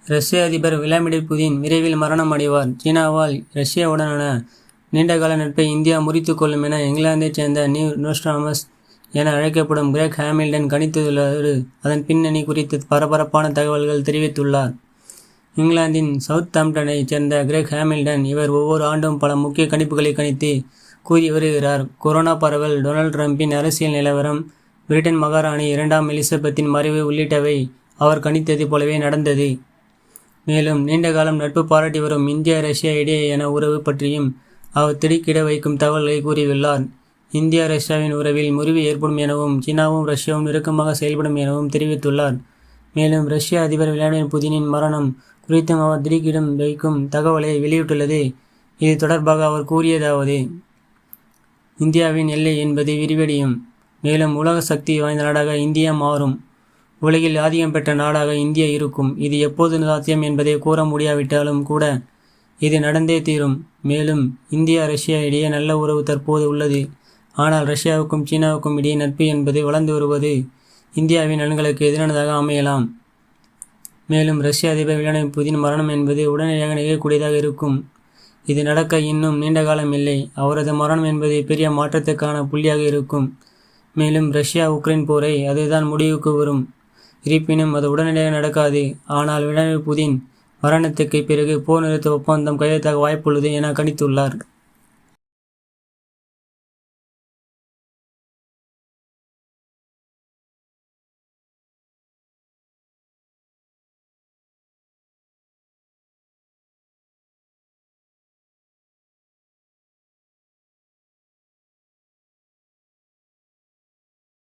ரஷ்ய அதிபர் Vladimir Putin விரைவில் மரணம் அடைவார். சீனாவால் ரஷ்யாவுடனான நீண்டகால நட்பை இந்தியா முறித்துக் கொள்ளும் என இங்கிலாந்தைச் சேர்ந்த நியூ நோஸ்ட்ராடமஸ் என அழைக்கப்படும் கிரெக் ஹாமில்டன் கணித்துள்ளதோடு அதன் பின்னணி குறித்து பரபரப்பான தகவல்கள் தெரிவித்துள்ளார். இங்கிலாந்தின் சவுத்தாம்ப்டனைச் சேர்ந்த கிரெக் ஹாமில்டன் இவர் ஒவ்வொரு ஆண்டும் பல முக்கிய கணிப்புகளை கணித்து கூறி வருகிறார். கொரோனா பரவல், டொனால்ட் ட்ரம்பின் அரசியல் நிலவரம், பிரிட்டன் மகாராணி 2ஆம் எலிசபெத்தின் மறைவு உள்ளிட்டவை அவர் கணித்தது போலவே நடந்தது. மேலும் நீண்டகாலம் நட்பு பாராட்டி வரும் இந்தியா ரஷ்யா இடையேயான உறவு பற்றியும் அவர் திடுக்கிட வைக்கும் தகவல்களை கூறியுள்ளார். இந்தியா ரஷ்யாவின் உறவில் முறிவு ஏற்படும் எனவும் சீனாவும் ரஷ்யாவும் நெருக்கமாக செயல்படும் எனவும் தெரிவித்துள்ளார். மேலும் ரஷ்ய அதிபர் விளாடிமிர் புதினின் மரணம் குறித்தும் அவர் திடுக்கிடம் வைக்கும் தகவலை வெளியிட்டுள்ளது. இது தொடர்பாக அவர் கூறியதாவது: இந்தியாவின் எல்லை என்பது விரிவடையும். மேலும் உலக சக்தி வாய்ந்த நாடாக இந்தியா மாறும். உலகில் ஆதிக்கம் பெற்ற நாடாக இந்தியா இருக்கும். இது எப்போது சாத்தியம் என்பதை கூற முடியாவிட்டாலும் கூட இது நடந்தே தீரும். மேலும் இந்தியா ரஷ்யா இடையே நல்ல உறவு தற்போது உள்ளது. ஆனால் ரஷ்யாவுக்கும் சீனாவுக்கும் இடையே நட்பு என்பது வளர்ந்து வருவது இந்தியாவின் நலன்களுக்கு எதிரானதாக அமையலாம். மேலும் ரஷ்ய அதிபர் விளாடிமிர் புதின் மரணம் என்பது உடனடியாக நிகழக்கூடியதாக இருக்கும். இது நடக்க இன்னும் நீண்ட காலம் இல்லை. அவரது மரணம் என்பது பெரிய மாற்றத்துக்கான புள்ளியாக இருக்கும். மேலும் ரஷ்யா உக்ரைன் போரை அதுதான் முடிவுக்கு வரும். இருப்பினும் அது உடனடியாக நடக்காது. ஆனால் விளாடிமிர் புதின் மரணத்துக்கு பிறகு போர் நிறுத்த ஒப்பந்தம் கையெழுத்தாக வாய்ப்புள்ளது என கணித்துள்ளார்.